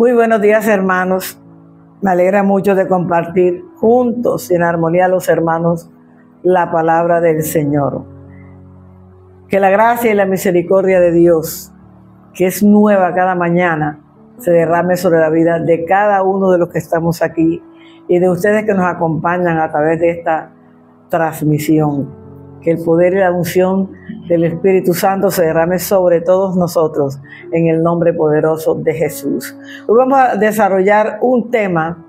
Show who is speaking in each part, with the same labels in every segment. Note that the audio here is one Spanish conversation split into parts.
Speaker 1: Muy buenos días, hermanos. Me alegra mucho de compartir juntos en armonía los hermanos la palabra del Señor. Que la gracia y la misericordia de Dios, que es nueva cada mañana, se derrame sobre la vida de cada uno de los que estamos aquí y de ustedes que nos acompañan a través de esta transmisión. Que el poder y la unción del Espíritu Santo se derrame sobre todos nosotros en el nombre poderoso de Jesús. Hoy vamos a desarrollar un tema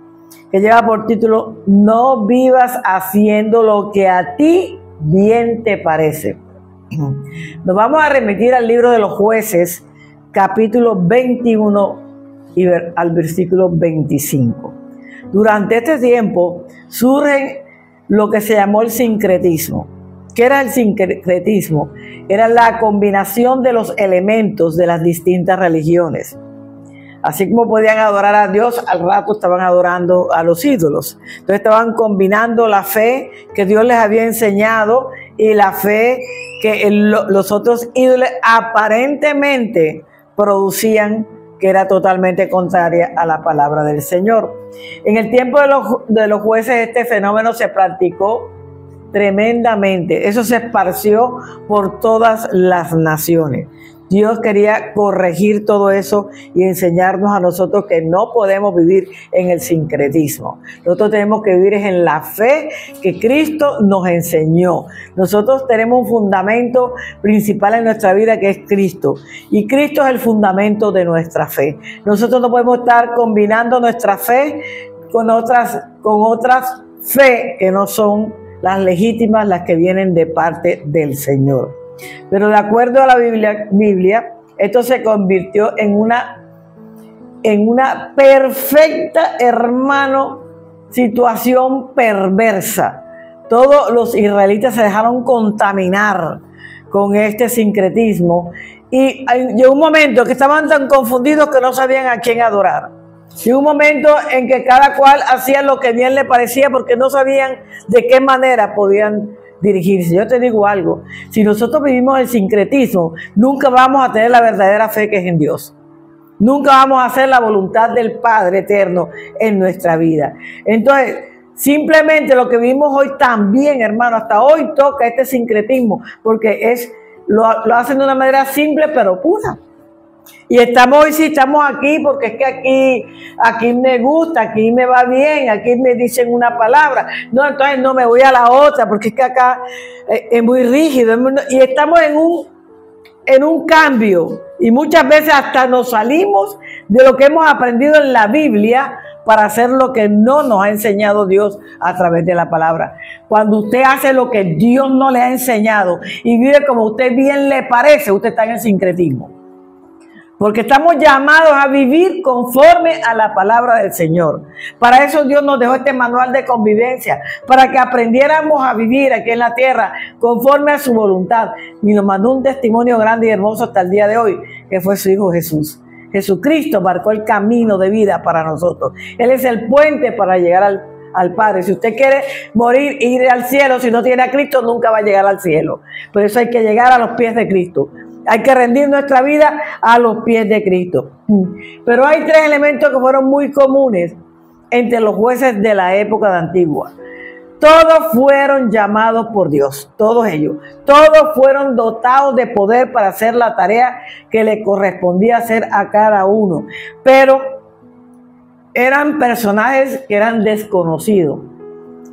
Speaker 1: que lleva por título: No vivas haciendo lo que a ti bien te parece. Nos vamos a remitir al libro de los Jueces, capítulo 21 y al versículo 25. Durante este tiempo surge lo que se llamó el sincretismo. ¿Qué era el sincretismo? Era la combinación de los elementos de las distintas religiones. Así como podían adorar a Dios, al rato estaban adorando a los ídolos. Entonces estaban combinando la fe que Dios les había enseñado y la fe que los otros ídolos aparentemente producían, que era totalmente contraria a la palabra del Señor. En el tiempo de los jueces este fenómeno se practicó tremendamente. Eso se esparció por todas las naciones. Dios quería corregir todo eso y enseñarnos a nosotros que no podemos vivir en el sincretismo. Nosotros tenemos que vivir en la fe que Cristo nos enseñó. Nosotros tenemos un fundamento principal en nuestra vida, que es Cristo. Y Cristo es el fundamento de nuestra fe. Nosotros no podemos estar combinando nuestra fe con otras fe que no son las legítimas, las que vienen de parte del Señor. Pero de acuerdo a la Biblia, esto se convirtió en una perfecta, hermano, situación perversa. Todos los israelitas se dejaron contaminar con este sincretismo y llegó un momento que estaban tan confundidos que no sabían a quién adorar. Llegó un momento en que cada cual hacía lo que bien le parecía porque no sabían de qué manera podían dirigirse. Yo te digo algo: si nosotros vivimos el sincretismo, nunca vamos a tener la verdadera fe que es en Dios. Nunca vamos a hacer la voluntad del Padre eterno en nuestra vida. Entonces, simplemente lo que vivimos hoy también, hermano, hasta hoy toca este sincretismo, porque lo hacen de una manera simple pero pura. Y hoy sí estamos aquí porque es que aquí me gusta, aquí me va bien, aquí me dicen una palabra. No, entonces no me voy a la otra porque es que acá es muy rígido. Y estamos en un cambio. Y muchas veces hasta nos salimos de lo que hemos aprendido en la Biblia para hacer lo que no nos ha enseñado Dios a través de la palabra. Cuando usted hace lo que Dios no le ha enseñado y vive como a usted bien le parece, usted está en el sincretismo. Porque estamos llamados a vivir conforme a la palabra del Señor. Para eso Dios nos dejó este manual de convivencia, para que aprendiéramos a vivir aquí en la tierra conforme a su voluntad. Y nos mandó un testimonio grande y hermoso hasta el día de hoy, que fue su Hijo Jesús. Jesucristo marcó el camino de vida para nosotros. Él es el puente para llegar al Padre. Si usted quiere morir e ir al cielo, si no tiene a Cristo, nunca va a llegar al cielo. Por eso hay que llegar a los pies de Cristo. Hay que rendir nuestra vida a los pies de Cristo. Pero hay tres elementos que fueron muy comunes entre los jueces de la época de antigua. Todos fueron llamados por Dios, todos ellos. Todos fueron dotados de poder para hacer la tarea que le correspondía hacer a cada uno. Pero eran personajes que eran desconocidos.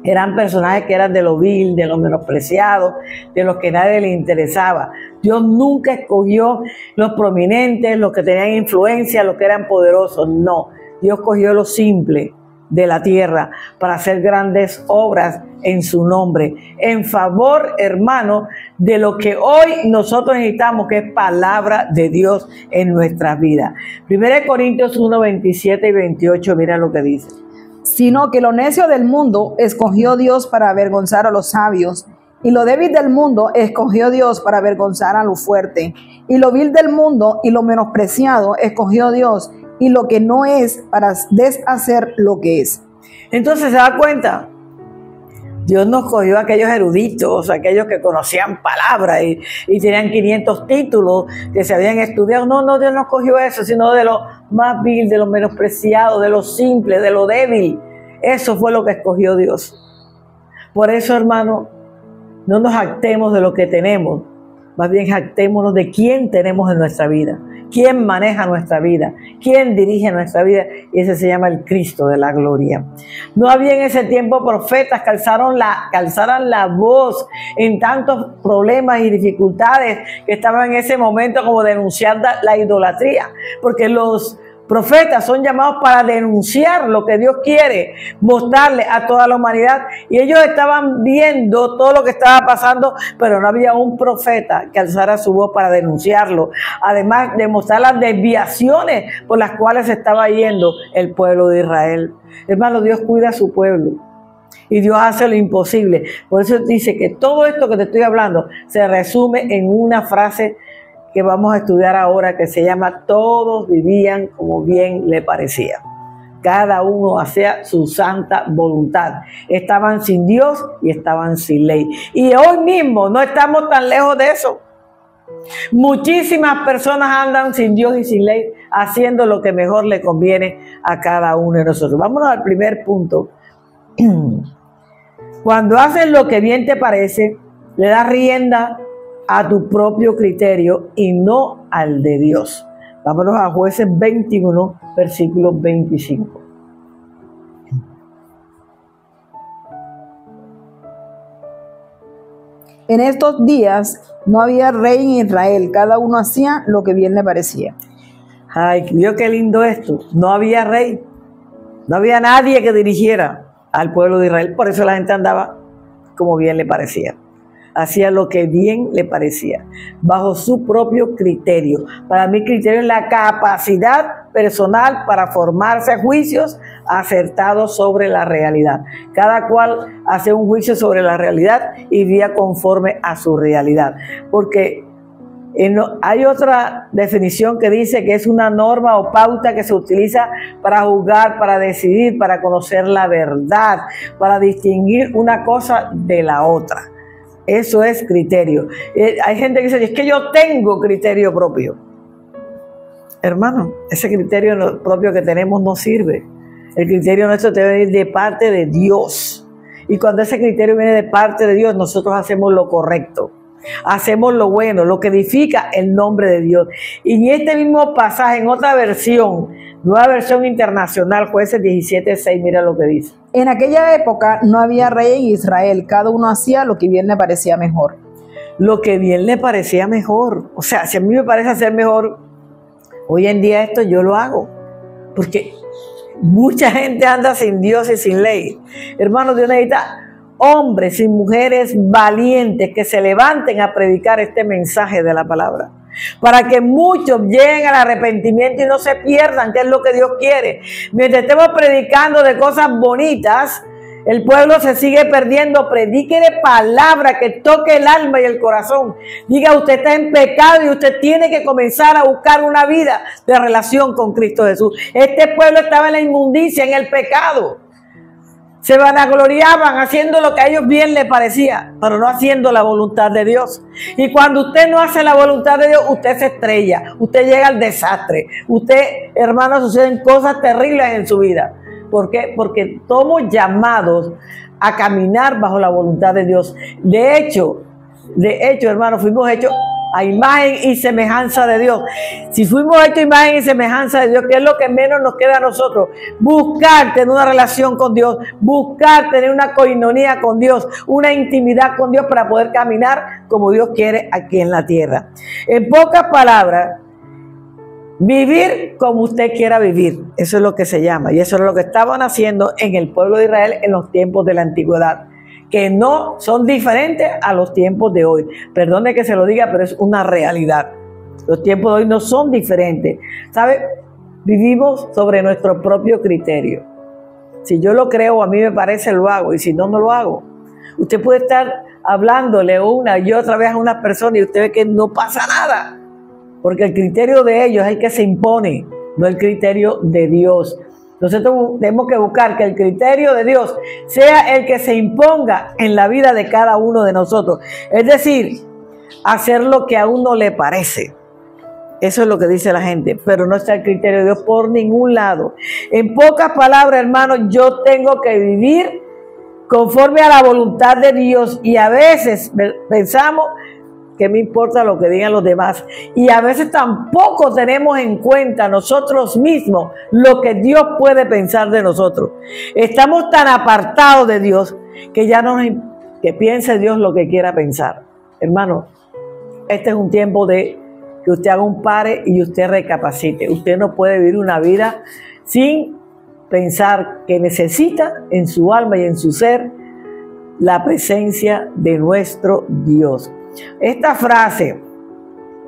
Speaker 1: Eran personajes que eran de lo vil, de lo menospreciado, de los que nadie le interesaba. Dios nunca escogió los prominentes, los que tenían influencia, los que eran poderosos. No, Dios escogió lo simple de la tierra para hacer grandes obras en su nombre. En favor, hermano, de lo que hoy nosotros necesitamos, que es palabra de Dios en nuestras vidas. 1 Corintios 1, 27 y 28, mira lo que dice.
Speaker 2: Sino que lo necio del mundo escogió Dios para avergonzar a los sabios, y lo débil del mundo escogió Dios para avergonzar a lo fuerte, y lo vil del mundo y lo menospreciado escogió Dios, y lo que no es para deshacer lo que es.
Speaker 1: Entonces, ¿se da cuenta? Dios nos cogió a aquellos eruditos, aquellos que conocían palabras y tenían 500 títulos, que se habían estudiado. No, Dios no cogió eso, sino de lo más vil, de lo menospreciado, de lo simple, de lo débil. Eso fue lo que escogió Dios. Por eso, hermano, no nos jactemos de lo que tenemos, más bien jactémonos de quién tenemos en nuestra vida, quién maneja nuestra vida, quién dirige nuestra vida, y ese se llama el Cristo de la gloria. No había en ese tiempo profetas que alzaran la voz en tantos problemas y dificultades que estaban en ese momento, como denunciar la idolatría, porque los profetas son llamados para denunciar lo que Dios quiere mostrarle a toda la humanidad, y ellos estaban viendo todo lo que estaba pasando, pero no había un profeta que alzara su voz para denunciarlo, además de mostrar las desviaciones por las cuales se estaba yendo el pueblo de Israel. Hermano, Dios cuida a su pueblo y Dios hace lo imposible. Por eso dice que todo esto que te estoy hablando se resume en una frase que vamos a estudiar ahora, que se llama: todos vivían como bien le parecía. Cada uno hacía su santa voluntad. Estaban sin Dios y estaban sin ley. Y hoy mismo no estamos tan lejos de eso. Muchísimas personas andan sin Dios y sin ley, haciendo lo que mejor le conviene a cada uno de nosotros. Vámonos al primer punto. Cuando haces lo que bien te parece, le das rienda a tu propio criterio y no al de Dios. Vámonos a Jueces 21, versículo 25.
Speaker 2: En estos días no había rey en Israel, cada uno hacía lo que bien le parecía.
Speaker 1: Ay, vio qué lindo esto. No había rey, no había nadie que dirigiera al pueblo de Israel, por eso la gente andaba como bien le parecía. Hacía lo que bien le parecía, bajo su propio criterio. Para mí, criterio es la capacidad personal para formarse juicios acertados sobre la realidad. Cada cual hace un juicio sobre la realidad y vía conforme a su realidad. Porque hay otra definición que dice que es una norma o pauta que se utiliza para juzgar, para decidir, para conocer la verdad, para distinguir una cosa de la otra. Eso es criterio. Hay gente que dice: es que yo tengo criterio propio. Hermano, ese criterio propio que tenemos no sirve. El criterio nuestro debe venir de parte de Dios. Y cuando ese criterio viene de parte de Dios, nosotros hacemos lo correcto. Hacemos lo bueno, lo que edifica el nombre de Dios. Y en este mismo pasaje, en otra versión, nueva versión internacional, Jueces 17:6, mira lo que dice.
Speaker 2: En aquella época no había rey en Israel, cada uno hacía lo que bien le parecía mejor.
Speaker 1: Lo que bien le parecía mejor. O sea, si a mí me parece hacer mejor, hoy en día esto yo lo hago. Porque mucha gente anda sin Dios y sin ley. Hermano, Dios necesita hombres y mujeres valientes que se levanten a predicar este mensaje de la palabra, para que muchos lleguen al arrepentimiento y no se pierdan, que es lo que Dios quiere. Mientras estemos predicando de cosas bonitas, el pueblo se sigue perdiendo. Predíquele palabra que toque el alma y el corazón. Diga: usted está en pecado y usted tiene que comenzar a buscar una vida de relación con Cristo Jesús. Este pueblo estaba en la inmundicia, en el pecado. Se vanagloriaban haciendo lo que a ellos bien les parecía, pero no haciendo la voluntad de Dios. Y cuando usted no hace la voluntad de Dios, usted se estrella, usted llega al desastre. Usted, hermanos, suceden cosas terribles en su vida. ¿Por qué? Porque somos llamados a caminar bajo la voluntad de Dios. De hecho, hermanos, fuimos hechos a imagen y semejanza de Dios. Si fuimos hechos a imagen y semejanza de Dios, ¿qué es lo que menos nos queda a nosotros? Buscar tener una relación con Dios, buscar tener una coinonía con Dios, una intimidad con Dios para poder caminar como Dios quiere aquí en la tierra. En pocas palabras, vivir como usted quiera vivir. Eso es lo que se llama, y eso es lo que estaban haciendo en el pueblo de Israel en los tiempos de la antigüedad, que no son diferentes a los tiempos de hoy. Perdone que se lo diga, pero es una realidad. Los tiempos de hoy no son diferentes. ¿Sabe? Vivimos sobre nuestro propio criterio. Si yo lo creo, a mí me parece, lo hago, y si no, no lo hago. Usted puede estar hablándole una y otra vez a una persona y usted ve que no pasa nada, porque el criterio de ellos es el que se impone, no el criterio de Dios. Nosotros tenemos que buscar que el criterio de Dios sea el que se imponga en la vida de cada uno de nosotros. Es decir, hacer lo que a uno le parece. Eso es lo que dice la gente, pero no está el criterio de Dios por ningún lado. En pocas palabras, hermanos, yo tengo que vivir conforme a la voluntad de Dios, y a veces pensamos que me importa lo que digan los demás, y a veces tampoco tenemos en cuenta nosotros mismos lo que Dios puede pensar de nosotros. Estamos tan apartados de Dios que ya no que piense Dios lo que quiera pensar. Hermano, este es un tiempo de que usted haga un pare y usted recapacite. Usted no puede vivir una vida sin pensar que necesita en su alma y en su ser la presencia de nuestro Dios. Esta frase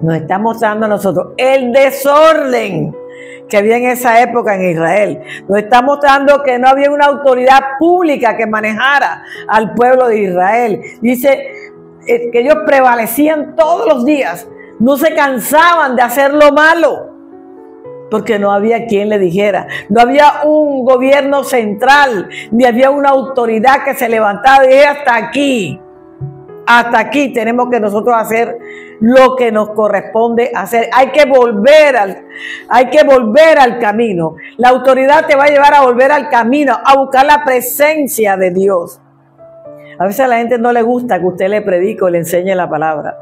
Speaker 1: nos está mostrando a nosotros el desorden que había en esa época en Israel. Nos está mostrando que no había una autoridad pública que manejara al pueblo de Israel. Dice que ellos prevalecían todos los días. No se cansaban de hacer lo malo, porque no había quien le dijera. No había un gobierno central, ni había una autoridad que se levantara y dijera: hasta aquí tenemos que nosotros hacer lo que nos corresponde hacer. Hay que volver al camino. La autoridad te va a llevar a volver al camino, a buscar la presencia de Dios. A veces a la gente no le gusta que usted le predique o le enseñe la palabra,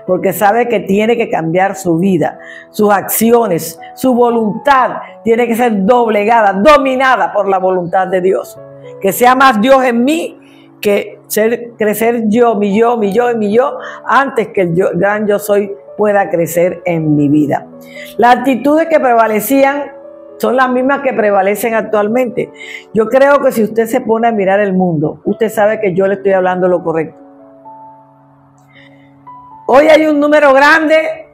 Speaker 1: porque sabe que tiene que cambiar su vida, sus acciones, su voluntad tiene que ser doblegada, dominada por la voluntad de Dios. Que sea más Dios en mí que crecer yo, mi yo, antes que el gran yo soy pueda crecer en mi vida. Las actitudes que prevalecían son las mismas que prevalecen actualmente. Yo creo que si usted se pone a mirar el mundo, usted sabe que yo le estoy hablando lo correcto. Hoy hay un número grande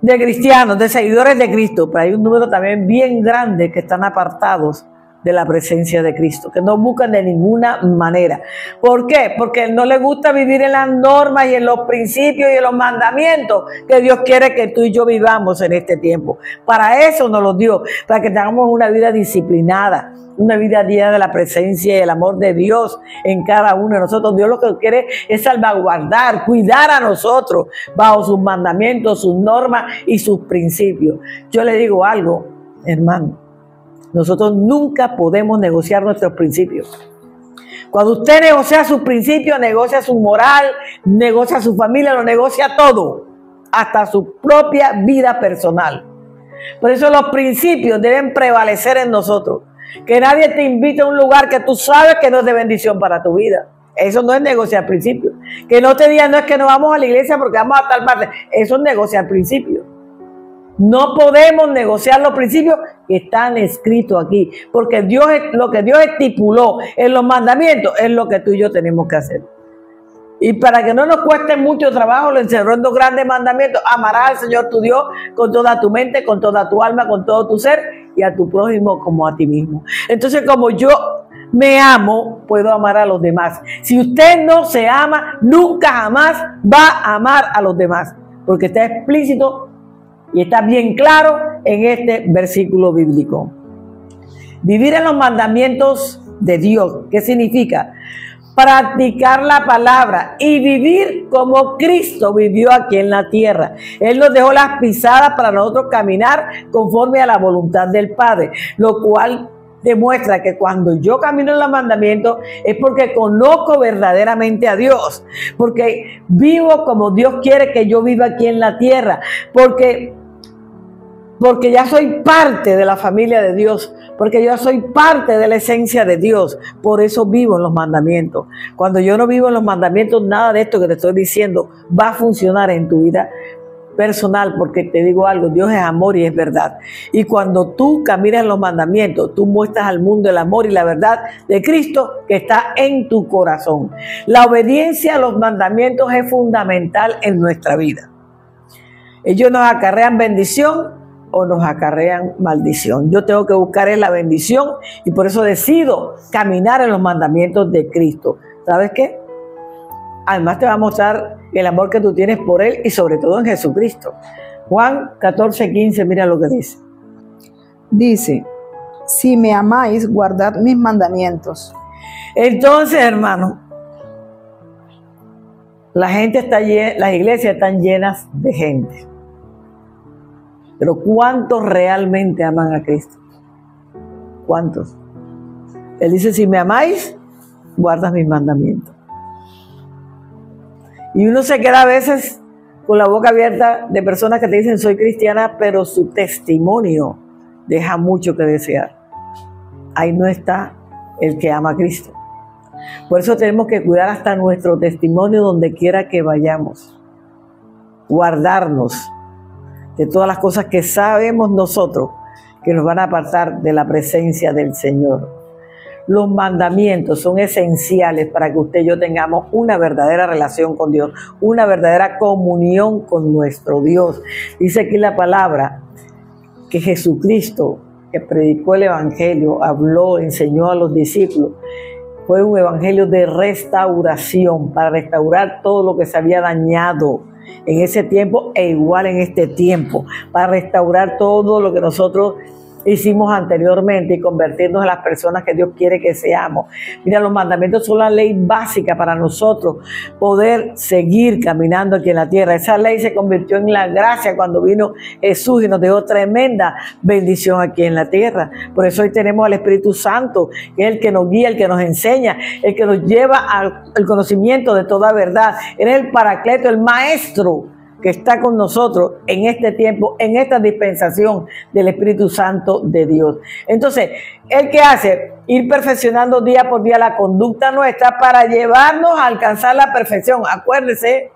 Speaker 1: de cristianos, de seguidores de Cristo, pero hay un número también bien grande que están apartados de la presencia de Cristo, que no buscan de ninguna manera. ¿Por qué? Porque no les gusta vivir en las normas y en los principios y en los mandamientos que Dios quiere que tú y yo vivamos en este tiempo. Para eso nos los dio, para que tengamos una vida disciplinada, una vida llena de la presencia y el amor de Dios en cada uno de nosotros. Dios lo que quiere es salvaguardar, cuidar a nosotros bajo sus mandamientos, sus normas y sus principios. Yo le digo algo, hermano, nosotros nunca podemos negociar nuestros principios. Cuando usted negocia sus principios, negocia su moral, negocia su familia, lo negocia todo, hasta su propia vida personal. Por eso los principios deben prevalecer en nosotros. Que nadie te invite a un lugar que tú sabes que no es de bendición para tu vida. Eso no es negociar principios. Que no te digan: no, es que no vamos a la iglesia porque vamos a tal parte. Eso es negociar principios. No podemos negociar los principios que están escritos aquí, porque lo que Dios estipuló en los mandamientos es lo que tú y yo tenemos que hacer. Y para que no nos cueste mucho trabajo, lo encerró en 2 grandes mandamientos: amarás al Señor tu Dios con toda tu mente, con toda tu alma, con todo tu ser, y a tu prójimo como a ti mismo. Entonces, como yo me amo, puedo amar a los demás. Si usted no se ama, nunca jamás va a amar a los demás, porque está explícito y está bien claro en este versículo bíblico. Vivir en los mandamientos de Dios, ¿qué significa? Practicar la palabra y vivir como Cristo vivió aquí en la tierra. Él nos dejó las pisadas para nosotros caminar conforme a la voluntad del Padre, lo cual demuestra que cuando yo camino en los mandamientos es porque conozco verdaderamente a Dios, porque vivo como Dios quiere que yo viva aquí en la tierra, porque ya soy parte de la familia de Dios, porque yo soy parte de la esencia de Dios. Por eso vivo en los mandamientos. Cuando yo no vivo en los mandamientos, nada de esto que te estoy diciendo va a funcionar en tu vida personal, porque te digo algo: Dios es amor y es verdad. Y cuando tú caminas en los mandamientos, tú muestras al mundo el amor y la verdad de Cristo que está en tu corazón. La obediencia a los mandamientos es fundamental en nuestra vida. Ellos nos acarrean bendición o nos acarrean maldición. Yo tengo que buscar la bendición y por eso decido caminar en los mandamientos de Cristo. ¿Sabes qué? Además te va a mostrar el amor que tú tienes por Él y sobre todo en Jesucristo. Juan 14:15, mira lo que dice.
Speaker 2: Dice: si me amáis, guardad mis mandamientos.
Speaker 1: Entonces, hermano, la gente está las iglesias están llenas de gente. Pero ¿cuántos realmente aman a Cristo? ¿Cuántos? Él dice, si me amáis, guardas mis mandamientos. Y uno se queda a veces con la boca abierta de personas que te dicen, soy cristiana, pero su testimonio deja mucho que desear. Ahí no está el que ama a Cristo. Por eso tenemos que cuidar hasta nuestro testimonio donde quiera que vayamos. Guardarnos de todas las cosas que sabemos nosotros que nos van a apartar de la presencia del Señor. Los mandamientos son esenciales para que usted y yo tengamos una verdadera relación con Dios, una verdadera comunión con nuestro Dios. Dice aquí la palabra que Jesucristo, que predicó el Evangelio, habló, enseñó a los discípulos, fue un evangelio de restauración, para restaurar todo lo que se había dañado en ese tiempo e igual en este tiempo, para restaurar todo lo que nosotros hicimos anteriormente y convertirnos en las personas que Dios quiere que seamos. Mira, los mandamientos son la ley básica para nosotros poder seguir caminando aquí en la tierra. Esa ley se convirtió en la gracia cuando vino Jesús y nos dejó tremenda bendición aquí en la tierra. Por eso hoy tenemos al Espíritu Santo, que es el que nos guía, el que nos enseña, el que nos lleva al conocimiento de toda verdad. Él es el Paracleto, el Maestro que está con nosotros en este tiempo, en esta dispensación del Espíritu Santo de Dios. Entonces, ¿el qué hace? Ir perfeccionando día por día la conducta nuestra para llevarnos a alcanzar la perfección. Acuérdense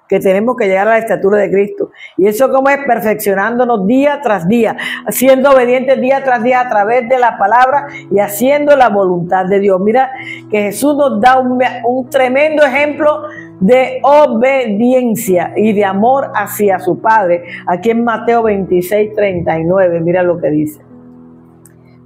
Speaker 1: que tenemos que llegar a la estatura de Cristo. Y eso como es perfeccionándonos día tras día, siendo obedientes día tras día a través de la palabra y haciendo la voluntad de Dios. Mira que Jesús nos da un tremendo ejemplo de obediencia y de amor hacia su Padre. Aquí en Mateo 26:39, mira lo que dice.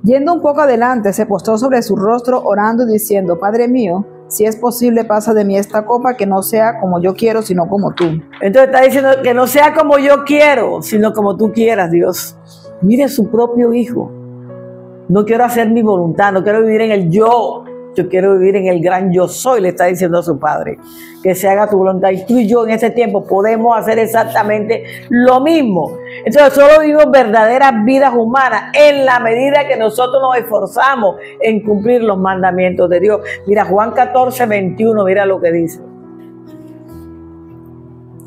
Speaker 2: Yendo un poco adelante, se postró sobre su rostro orando y diciendo, Padre mío, si es posible, pasa de mí esta copa, que no sea como yo quiero, sino como tú.
Speaker 1: Entonces está diciendo que no sea como yo quiero, sino como tú quieras, Dios. Mire su propio hijo. No quiero hacer mi voluntad, no quiero vivir en el yo quiero vivir en el gran yo soy, le está diciendo a su Padre. Que se haga tu voluntad. Y tú y yo en ese tiempo podemos hacer exactamente lo mismo. Entonces solo vivimos verdaderas vidas humanas en la medida que nosotros nos esforzamos en cumplir los mandamientos de Dios. Mira, Juan 14:21, mira lo que dice.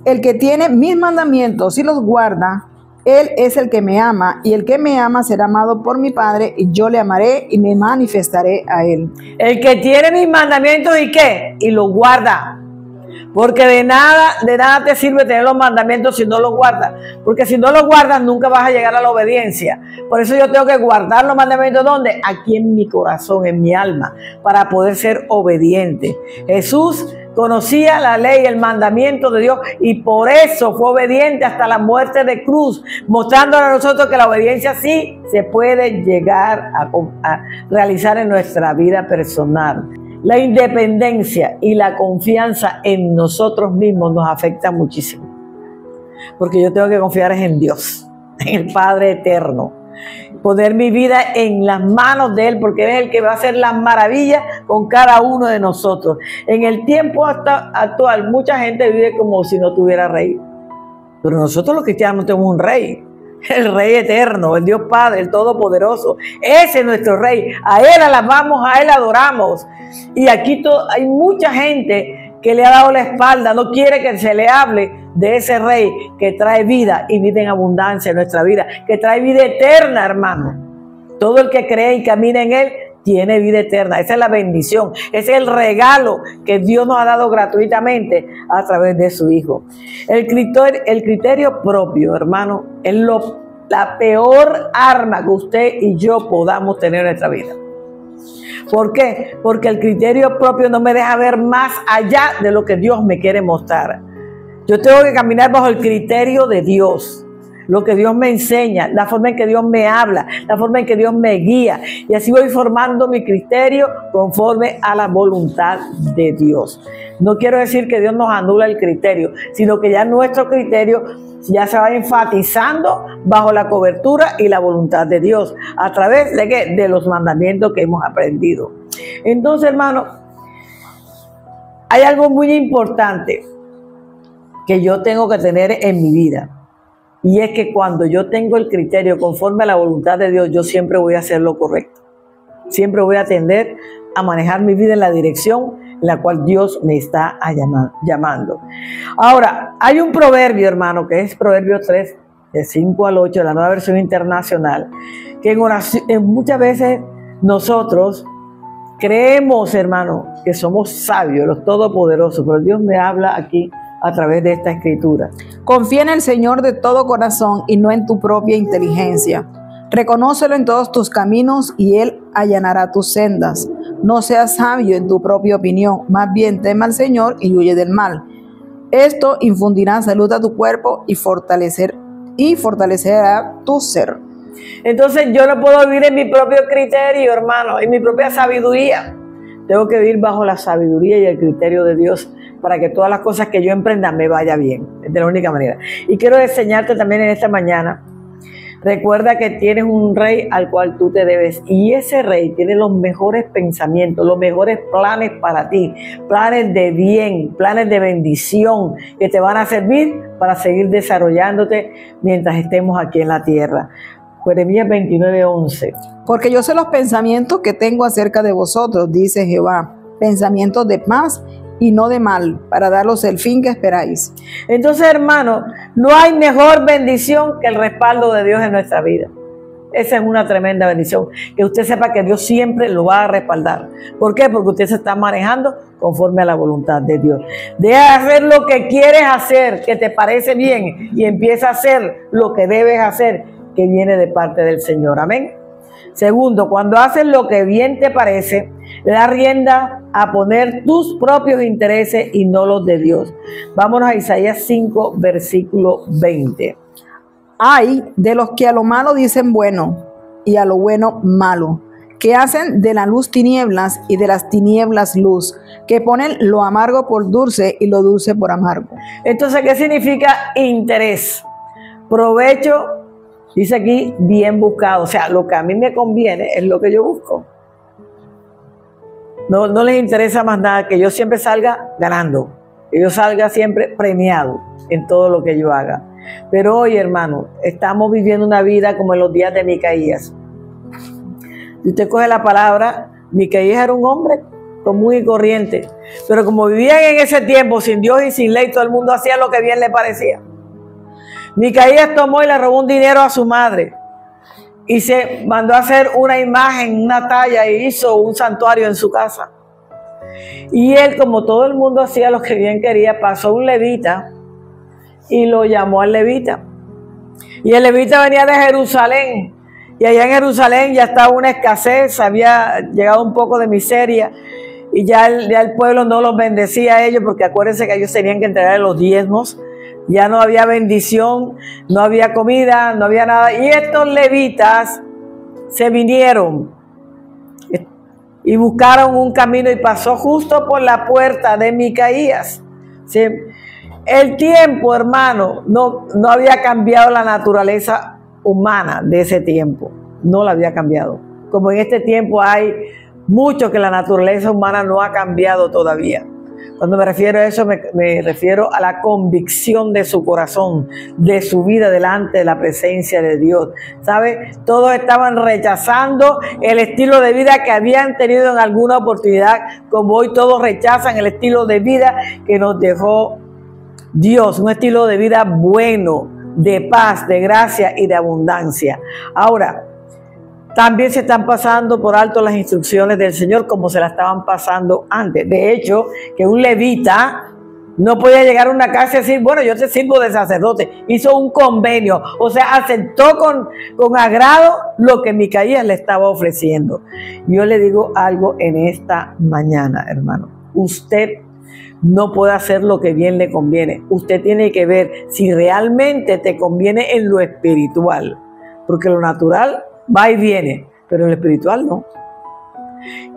Speaker 2: El que tiene mis mandamientos y los guarda, él es el que me ama, y el que me ama será amado por mi Padre, y yo le amaré y me manifestaré a él.
Speaker 1: El que tiene mis mandamientos y ¿qué? Y los guarda. Porque de nada te sirve tener los mandamientos si no los guardas. Porque si no los guardas nunca vas a llegar a la obediencia. Por eso yo tengo que guardar los mandamientos, ¿dónde? Aquí en mi corazón, en mi alma, para poder ser obediente. Jesús conocía la ley, el mandamiento de Dios, y por eso fue obediente hasta la muerte de cruz, mostrándonos a nosotros que la obediencia sí se puede llegar a realizar en nuestra vida personal. La independencia y la confianza en nosotros mismos nos afecta muchísimo, porque yo tengo que confiar en Dios, en el Padre eterno, poner mi vida en las manos de Él, porque Él es el que va a hacer las maravillas con cada uno de nosotros. En el tiempo actual, mucha gente vive como si no tuviera rey, pero nosotros los cristianos no tenemos un rey. El Rey eterno, el Dios Padre, el Todopoderoso. Ese es nuestro Rey. A Él alabamos, a Él adoramos. Y aquí hay mucha gente que le ha dado la espalda, no quiere que se le hable de ese Rey que trae vida y vida en abundancia en nuestra vida, que trae vida eterna, hermano. Todo el que cree y camina en Él tiene vida eterna. Esa es la bendición, ese es el regalo que Dios nos ha dado gratuitamente a través de su Hijo. El criterio propio, hermano, es la peor arma que usted y yo podamos tener en nuestra vida. ¿Por qué? Porque el criterio propio no me deja ver más allá de lo que Dios me quiere mostrar. Yo tengo que caminar bajo el criterio de Dios. lo que Dios me enseña, la forma en que Dios me habla, la forma en que Dios me guía. Y así voy formando mi criterio conforme a la voluntad de Dios. No quiero decir que Dios nos anula el criterio, sino que ya nuestro criterio ya se va enfatizando bajo la cobertura y la voluntad de Dios, a través de ¿qué? De los mandamientos que hemos aprendido. Entonces, hermano, hay algo muy importante que yo tengo que tener en mi vida. Y es que cuando yo tengo el criterio conforme a la voluntad de Dios, yo siempre voy a hacer lo correcto. Siempre voy a tender a manejar mi vida en la dirección en la cual Dios me está llamando. Ahora, hay un proverbio, hermano, que es Proverbio 3, de 5 al 8, de la Nueva Versión Internacional, que muchas veces nosotros creemos, hermano, que somos sabios, los todopoderosos, pero Dios me habla aquí a través de esta escritura.
Speaker 2: Confía en el Señor de todo corazón y no en tu propia inteligencia. Reconócelo en todos tus caminos y Él allanará tus sendas. No seas sabio en tu propia opinión, más bien teme al Señor y huye del mal. Esto infundirá salud a tu cuerpo y fortalecerá tu ser.
Speaker 1: Entonces yo no puedo vivir en mi propio criterio, hermano, en mi propia sabiduría. Tengo que vivir bajo la sabiduría y el criterio de Dios para que todas las cosas que yo emprenda me vaya bien. Es de la única manera. Y quiero enseñarte también en esta mañana, recuerda que tienes un rey al cual tú te debes. Y ese rey tiene los mejores pensamientos, los mejores planes para ti. Planes de bien, planes de bendición que te van a servir para seguir desarrollándote mientras estemos aquí en la tierra. Jeremías 29:11.
Speaker 2: Porque yo sé los pensamientos que tengo acerca de vosotros, dice Jehová, pensamientos de paz y no de mal, para daros el fin que esperáis.
Speaker 1: Entonces, hermano, no hay mejor bendición que el respaldo de Dios en nuestra vida. Esa es una tremenda bendición, que usted sepa que Dios siempre lo va a respaldar. ¿Por qué? Porque usted se está manejando conforme a la voluntad de Dios. Deja de hacer lo que quieres hacer, que te parece bien, y empieza a hacer lo que debes hacer, que viene de parte del Señor. Amén. Segundo, cuando haces lo que bien te parece, le da rienda a poner tus propios intereses y no los de Dios. Vámonos a Isaías 5, versículo 20.
Speaker 2: Ay de los que a lo malo dicen bueno y a lo bueno malo, que hacen de la luz tinieblas y de las tinieblas luz, que ponen lo amargo por dulce y lo dulce por amargo.
Speaker 1: Entonces, ¿qué significa interés? Provecho, dice aquí, bien buscado. O sea, lo que a mí me conviene es lo que yo busco. No les interesa más nada, que yo siempre salga ganando, que yo salga siempre premiado en todo lo que yo haga. Pero hoy, hermano, estamos viviendo una vida como en los días de Micaías. Si usted coge la palabra, Micaías era un hombre común y corriente, pero como vivían en ese tiempo sin Dios y sin ley, todo el mundo hacía lo que bien le parecía. Micaías tomó y le robó un dinero a su madre y se mandó a hacer una imagen, una talla, e hizo un santuario en su casa. Y él, como todo el mundo hacía lo que bien quería, pasó un levita y lo llamó al levita. Y el levita venía de Jerusalén, y allá en Jerusalén ya estaba una escasez, había llegado un poco de miseria, y ya el pueblo no los bendecía a ellos, porque acuérdense que ellos tenían que entregar los diezmos. Ya no había bendición, no había comida, no había nada. Y estos levitas se vinieron y buscaron un camino y pasó justo por la puerta de Micaías. ¿Sí? El tiempo, hermano, no había cambiado la naturaleza humana de ese tiempo. No la había cambiado. Como en este tiempo hay mucho que la naturaleza humana no ha cambiado todavía. Cuando me refiero a eso, me refiero a la convicción de su corazón, de su vida delante de la presencia de Dios. ¿Sabe? Todos estaban rechazando el estilo de vida que habían tenido en alguna oportunidad, como hoy todos rechazan el estilo de vida que nos dejó Dios, un estilo de vida bueno, de paz, de gracia y de abundancia. Ahora, también se están pasando por alto las instrucciones del Señor como se las estaban pasando antes. De hecho, que un levita no podía llegar a una casa y decir, bueno, yo te sirvo de sacerdote. Hizo un convenio, o sea, aceptó con agrado lo que Micaías le estaba ofreciendo. Yo le digo algo en esta mañana, hermano. Usted no puede hacer lo que bien le conviene. Usted tiene que ver si realmente te conviene en lo espiritual, porque lo natural va y viene, pero lo espiritual no.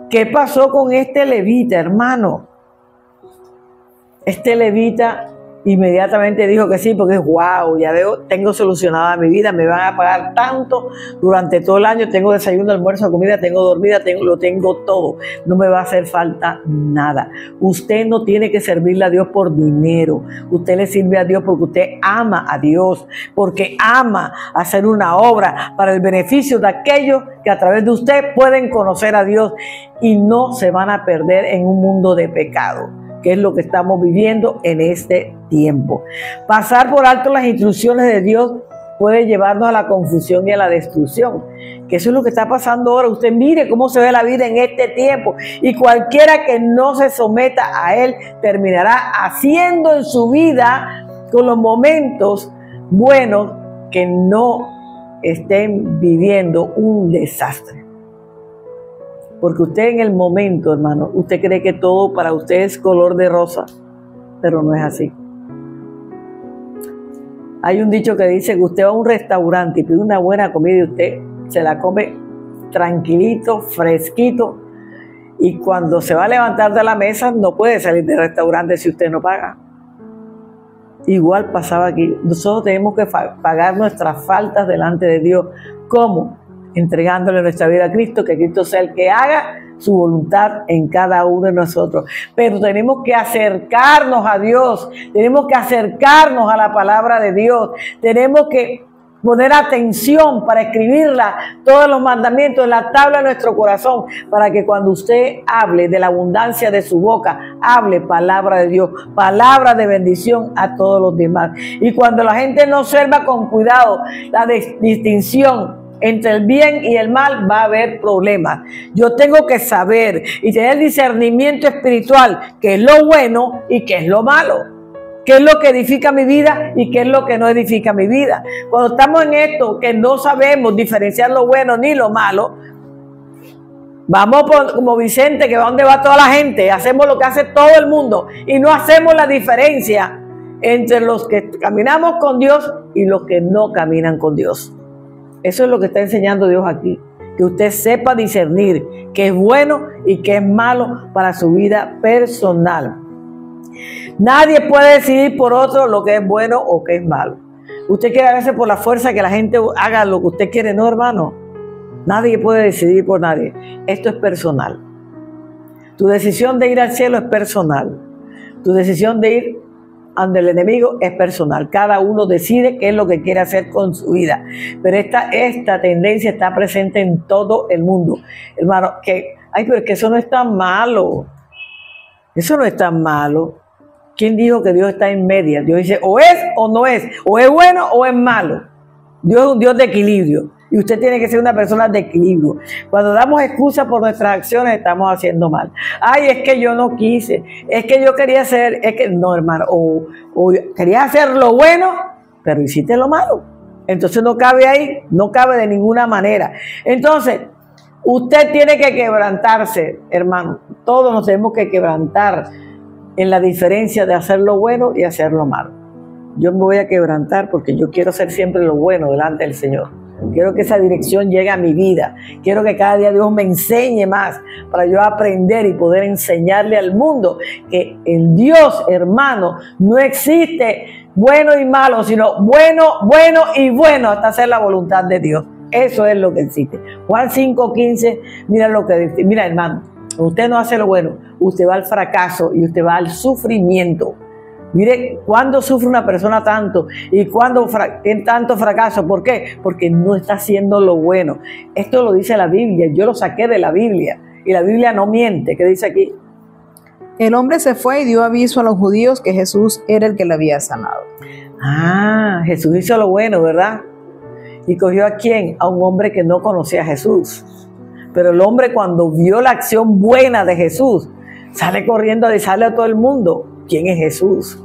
Speaker 1: ¿Qué pasó con este levita, hermano? Este levita inmediatamente dijo que sí, porque wow, ya veo, tengo solucionada mi vida, me van a pagar tanto durante todo el año, tengo desayuno, almuerzo, comida, tengo dormida, lo tengo todo, no me va a hacer falta nada. Usted no tiene que servirle a Dios por dinero, usted le sirve a Dios porque usted ama a Dios, porque ama hacer una obra para el beneficio de aquellos que a través de usted pueden conocer a Dios y no se van a perder en un mundo de pecado, que es lo que estamos viviendo en este tiempo. Pasar por alto las instrucciones de Dios puede llevarnos a la confusión y a la destrucción, que eso es lo que está pasando ahora. Usted mire cómo se ve la vida en este tiempo, y cualquiera que no se someta a Él terminará haciendo en su vida con los momentos buenos que no estén viviendo un desastre. Porque usted en el momento, hermano, usted cree que todo para usted es color de rosa, pero no es así. Hay un dicho que dice que usted va a un restaurante y pide una buena comida y usted se la come tranquilito, fresquito, y cuando se va a levantar de la mesa no puede salir del restaurante si usted no paga. Igual pasaba aquí. Nosotros tenemos que pagar nuestras faltas delante de Dios. ¿Cómo? Entregándole nuestra vida a Cristo, que Cristo sea el que haga su voluntad en cada uno de nosotros. Pero tenemos que acercarnos a Dios, tenemos que acercarnos a la palabra de Dios, tenemos que poner atención para escribirla, todos los mandamientos en la tabla de nuestro corazón, para que cuando usted hable de la abundancia de su boca, hable palabra de Dios, palabra de bendición a todos los demás. Y cuando la gente no observa con cuidado la distinción entre el bien y el mal, va a haber problemas. Yo tengo que saber y tener discernimiento espiritual, qué es lo bueno y qué es lo malo, qué es lo que edifica mi vida y qué es lo que no edifica mi vida. Cuando estamos en esto, que no sabemos diferenciar lo bueno ni lo malo, vamos como Vicente, que va donde va toda la gente, hacemos lo que hace todo el mundo y no hacemos la diferencia entre los que caminamos con Dios y los que no caminan con Dios. Eso es lo que está enseñando Dios aquí, que usted sepa discernir qué es bueno y qué es malo para su vida personal. Nadie puede decidir por otro lo que es bueno o qué es malo. Usted quiere a veces por la fuerza que la gente haga lo que usted quiere, no, hermano. Nadie puede decidir por nadie. Esto es personal. Tu decisión de ir al cielo es personal. Tu decisión de ir ante el enemigo es personal. Cada uno decide qué es lo que quiere hacer con su vida. Pero esta tendencia está presente en todo el mundo. Hermano, pero es que eso no es tan malo. Eso no es tan malo. ¿Quién dijo que Dios está en media? Dios dice o es o no es. O es bueno o es malo. Dios es un Dios de equilibrio. Y usted tiene que ser una persona de equilibrio. Cuando damos excusas por nuestras acciones, estamos haciendo mal. Ay, es que yo no quise. Es que yo quería hacer. Es que no, hermano. O querías hacer lo bueno, pero hiciste lo malo. Entonces no cabe ahí. No cabe de ninguna manera. Entonces, usted tiene que quebrantarse, hermano. Todos nos tenemos que quebrantar en la diferencia de hacer lo bueno y hacer lo malo. Yo me voy a quebrantar porque yo quiero hacer siempre lo bueno delante del Señor. Quiero que esa dirección llegue a mi vida. Quiero que cada día Dios me enseñe más para yo aprender y poder enseñarle al mundo que en Dios, hermano, no existe bueno y malo, sino bueno, bueno y bueno hasta hacer la voluntad de Dios. Eso es lo que existe. Juan 5:15, mira lo que dice. Mira, hermano, usted no hace lo bueno, usted va al fracaso y usted va al sufrimiento. Mire, ¿cuándo sufre una persona tanto? ¿Y cuándo tiene tanto fracaso? ¿Por qué? Porque no está haciendo lo bueno. Esto lo dice la Biblia. Yo lo saqué de la Biblia. Y la Biblia no miente. ¿Qué dice aquí?
Speaker 2: El hombre se fue y dio aviso a los judíos que Jesús era el que le había sanado.
Speaker 1: Ah, Jesús hizo lo bueno, ¿verdad? ¿Y cogió a quién? A un hombre que no conocía a Jesús. Pero el hombre, cuando vio la acción buena de Jesús, sale corriendo a decirle a todo el mundo quién es Jesús.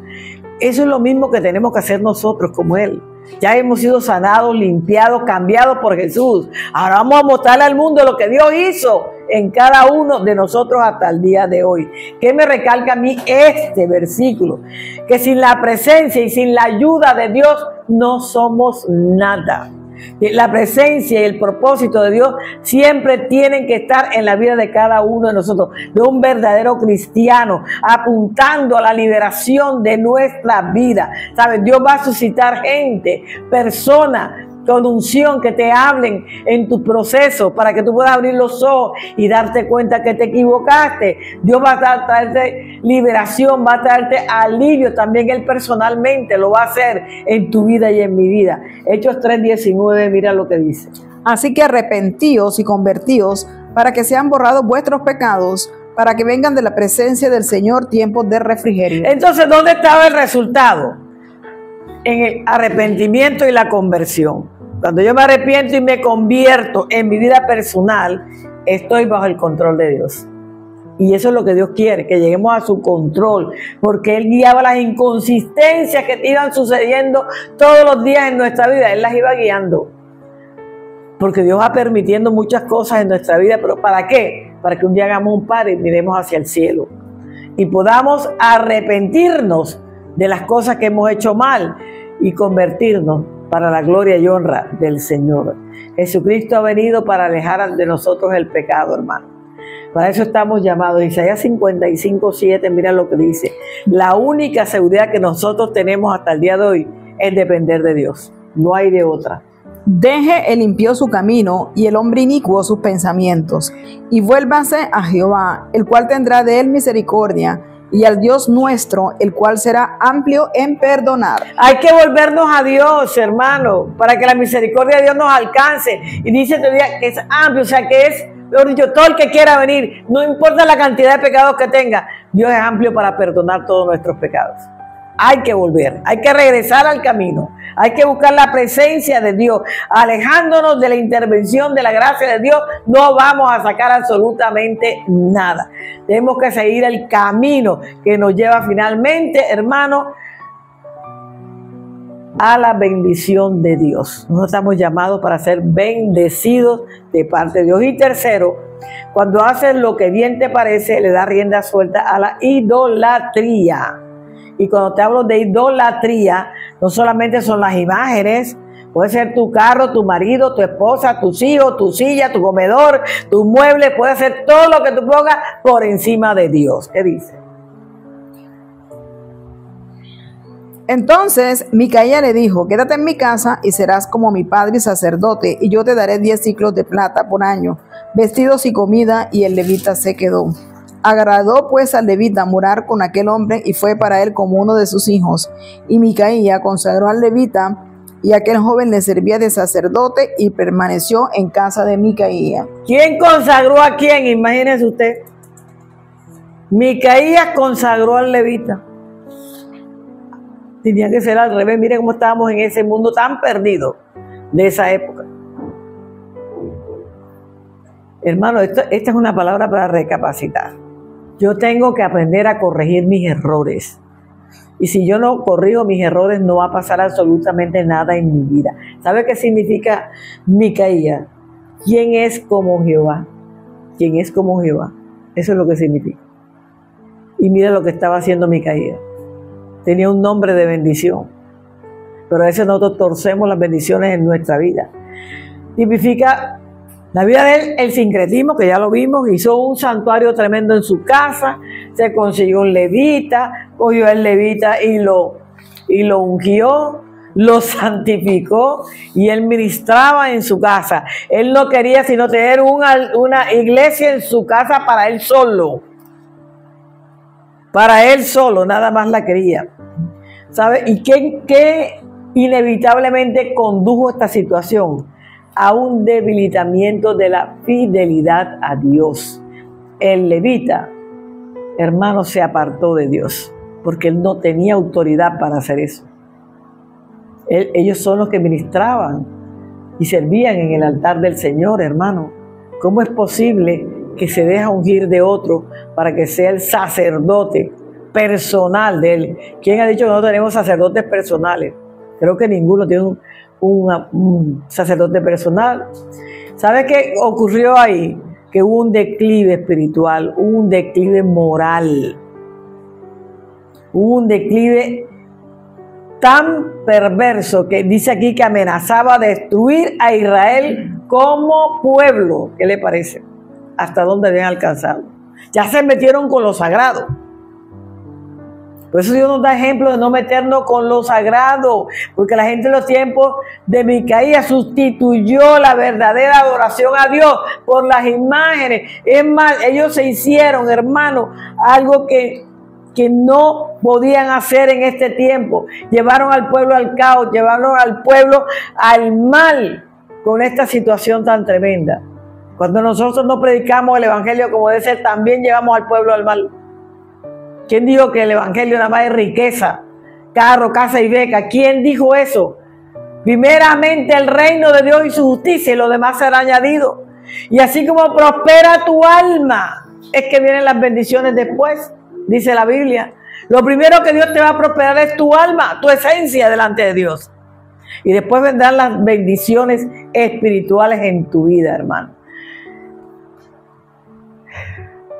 Speaker 1: Eso es lo mismo que tenemos que hacer nosotros como Él. Ya hemos sido sanados, limpiados, cambiados por Jesús. Ahora vamos a mostrarle al mundo lo que Dios hizo en cada uno de nosotros hasta el día de hoy. ¿Qué me recalca a mí este versículo? Que sin la presencia y sin la ayuda de Dios no somos nada. La presencia y el propósito de Dios siempre tienen que estar en la vida de cada uno de nosotros, de un verdadero cristiano, apuntando a la liberación de nuestra vida. ¿Sabes? Dios va a suscitar gente, personas con unción que te hablen en tu proceso para que tú puedas abrir los ojos y darte cuenta que te equivocaste. Dios va a traerte liberación, va a traerte alivio. También Él personalmente lo va a hacer en tu vida y en mi vida. Hechos 3:19, mira lo que dice.
Speaker 2: Así que arrepentíos y convertíos para que sean borrados vuestros pecados, para que vengan de la presencia del Señor tiempos de refrigerio.
Speaker 1: Entonces, ¿dónde estaba el resultado? En el arrepentimiento y la conversión. Cuando yo me arrepiento y me convierto en mi vida personal, estoy bajo el control de Dios. Y eso es lo que Dios quiere, que lleguemos a su control, porque Él guiaba las inconsistencias que iban sucediendo todos los días en nuestra vida. Él las iba guiando. Porque Dios va permitiendo muchas cosas en nuestra vida, pero ¿para qué? Para que un día hagamos un par y miremos hacia el cielo y podamos arrepentirnos de las cosas que hemos hecho mal y convertirnos para la gloria y honra del Señor. Jesucristo ha venido para alejar de nosotros el pecado, hermano. Para eso estamos llamados. Isaías 55:7, mira lo que dice. La única seguridad que nosotros tenemos hasta el día de hoy es depender de Dios. No hay de otra.
Speaker 2: Deje el impío su camino y el hombre inicuo sus pensamientos, y vuélvase a Jehová, el cual tendrá de él misericordia, y al Dios nuestro, el cual será amplio en perdonar.
Speaker 1: Hay que volvernos a Dios, hermano, para que la misericordia de Dios nos alcance. Y dice todavía que es amplio, o sea que es, mejor dicho, todo el que quiera venir, no importa la cantidad de pecados que tenga, Dios es amplio para perdonar todos nuestros pecados. Hay que volver, hay que regresar al camino, hay que buscar la presencia de Dios, alejándonos de la intervención de la gracia de Dios, no vamos a sacar absolutamente nada. Tenemos que seguir el camino que nos lleva finalmente, hermano, a la bendición de Dios. Nosotros estamos llamados para ser bendecidos de parte de Dios. Y tercero, cuando haces lo que bien te parece, le da rienda suelta a la idolatría. Y cuando te hablo de idolatría, no solamente son las imágenes, puede ser tu carro, tu marido, tu esposa, tus hijos, tu silla, tu comedor, tu mueble, puede ser todo lo que tú pongas por encima de Dios. ¿Qué dice?
Speaker 2: Entonces Micaía le dijo: quédate en mi casa y serás como mi padre y sacerdote, y yo te daré 10 ciclos de plata por año, vestidos y comida. Y el levita se quedó. Agradó pues al levita morar con aquel hombre, y fue para él como uno de sus hijos. Y Micaía consagró al levita, y aquel joven le servía de sacerdote, y permaneció en casa de Micaía.
Speaker 1: ¿Quién consagró a quién? Imagínese usted. Micaía consagró al levita. Tenía que ser al revés. Miren cómo estábamos en ese mundo tan perdido de esa época. Hermano, esta es una palabra para recapacitar. Yo tengo que aprender a corregir mis errores. Y si yo no corrijo mis errores, no va a pasar absolutamente nada en mi vida. ¿Sabe qué significa Micaía? ¿Quién es como Jehová? ¿Quién es como Jehová? Eso es lo que significa. Y mira lo que estaba haciendo Micaía. Tenía un nombre de bendición. Pero a veces nosotros torcemos las bendiciones en nuestra vida. Tipifica la vida de él, el sincretismo, que ya lo vimos. Hizo un santuario tremendo en su casa, se consiguió un levita, cogió el levita y lo ungió, lo santificó, y él ministraba en su casa. Él no quería sino tener una iglesia en su casa para él solo. Para él solo, nada más la quería. ¿Sabe? ¿Y qué inevitablemente condujo esta situación? A un debilitamiento de la fidelidad a Dios. El levita, hermano, se apartó de Dios, porque él no tenía autoridad para hacer eso. Ellos son los que ministraban y servían en el altar del Señor, hermano. ¿Cómo es posible que se deja ungir de otro para que sea el sacerdote personal de él? ¿Quién ha dicho que no tenemos sacerdotes personales? Creo que ninguno tiene un sacerdote personal. ¿Sabe qué ocurrió ahí? que hubo un declive espiritual, hubo un declive moral, hubo un declive tan perverso que dice aquí que amenazaba destruir a Israel como pueblo. ¿Qué le parece? ¿Hasta dónde habían alcanzado? Ya se metieron con lo sagrado. Por eso Dios nos da ejemplo de no meternos con lo sagrado, porque la gente en los tiempos de Micaías sustituyó la verdadera adoración a Dios por las imágenes. Es más, ellos se hicieron, hermano, algo que no podían hacer en este tiempo. Llevaron al pueblo al caos, llevaron al pueblo al mal con esta situación tan tremenda. Cuando nosotros no predicamos el evangelio como debe ser, también llevamos al pueblo al mal. ¿Quién dijo que el evangelio nada más es riqueza, carro, casa y beca? ¿Quién dijo eso? Primeramente el reino de Dios y su justicia, y lo demás será añadido. Y así como prospera tu alma, es que vienen las bendiciones después, dice la Biblia. Lo primero que Dios te va a prosperar es tu alma, tu esencia delante de Dios. Y después vendrán las bendiciones espirituales en tu vida, hermano.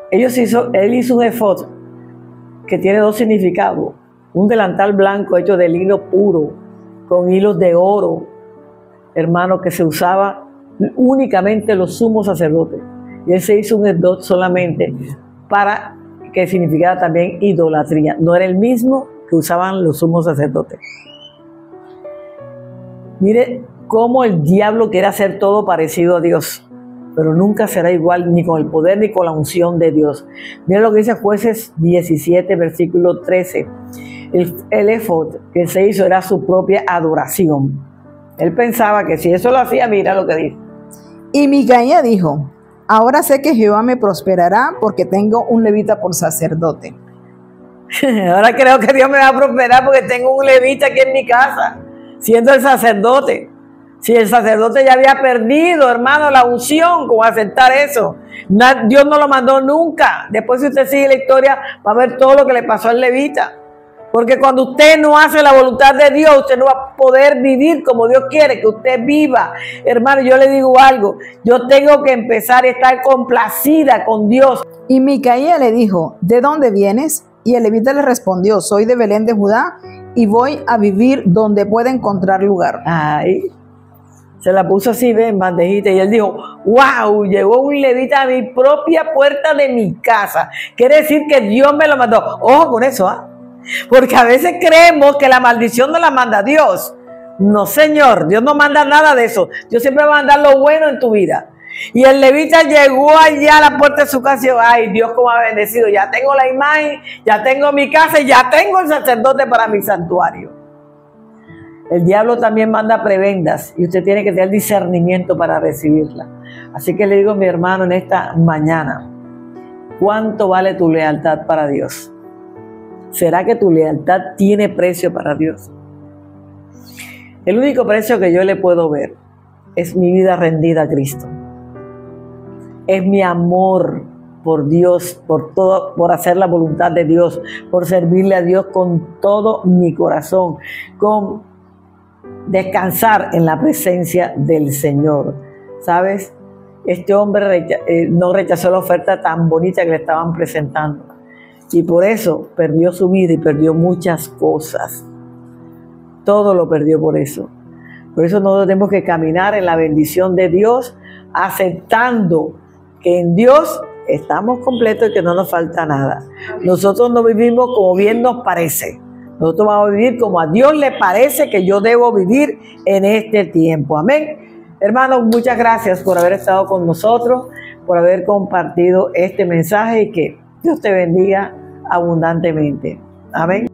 Speaker 1: Él hizo un efod que tiene dos significados. Un delantal blanco hecho de lino puro, con hilos de oro, hermano, que se usaba únicamente los sumos sacerdotes. Y él se hizo un efod solamente para que significaba también idolatría. No era el mismo que usaban los sumos sacerdotes. Mire cómo el diablo quiere hacer todo parecido a Dios, pero nunca será igual ni con el poder ni con la unción de Dios. Mira lo que dice Jueces 17, versículo 13. El efod que se hizo era su propia adoración. Él pensaba que si eso lo hacía, mira lo que dice.
Speaker 2: Y Micaía dijo: ahora sé que Jehová me prosperará porque tengo un levita por sacerdote.
Speaker 1: Ahora creo que Dios me va a prosperar porque tengo un levita aquí en mi casa, siendo el sacerdote. Si el sacerdote ya había perdido, hermano, la unción con aceptar eso. Dios no lo mandó nunca. Después, si usted sigue la historia, va a ver todo lo que le pasó al levita. Porque cuando usted no hace la voluntad de Dios, usted no va a poder vivir como Dios quiere que usted viva. Hermano, yo le digo algo. Yo tengo que empezar a estar complacida con Dios.
Speaker 2: Y Micaía le dijo: ¿de dónde vienes? Y el levita le respondió: soy de Belén de Judá y voy a vivir donde pueda encontrar lugar.
Speaker 1: Ay, se la puso así, en bandejita, y él dijo: wow, llegó un levita a mi propia puerta de mi casa. Quiere decir que Dios me lo mandó. Ojo con eso, ¿ah? Porque a veces creemos que la maldición no la manda Dios. No, señor, Dios no manda nada de eso. Dios siempre va a mandar lo bueno en tu vida. Y el levita llegó allá a la puerta de su casa y dijo: ay, Dios cómo ha bendecido. Ya tengo la imagen, ya tengo mi casa y ya tengo el sacerdote para mi santuario. El diablo también manda prebendas y usted tiene que tener discernimiento para recibirla. Así que le digo, mi hermano, en esta mañana, ¿cuánto vale tu lealtad para Dios? ¿Será que tu lealtad tiene precio para Dios? El único precio que yo le puedo ver es mi vida rendida a Cristo. Es mi amor por Dios, por todo, por hacer la voluntad de Dios, por servirle a Dios con todo mi corazón, con descansar en la presencia del Señor. ¿Sabes? Este hombre no rechazó la oferta tan bonita que le estaban presentando. Y por eso perdió su vida y perdió muchas cosas. Todo lo perdió por eso. Por eso nosotros tenemos que caminar en la bendición de Dios, aceptando que en Dios estamos completos y que no nos falta nada. Nosotros no vivimos como bien nos parece. Nosotros vamos a vivir como a Dios le parece que yo debo vivir en este tiempo. Amén. Hermanos, muchas gracias por haber estado con nosotros, por haber compartido este mensaje y que Dios te bendiga abundantemente. Amén.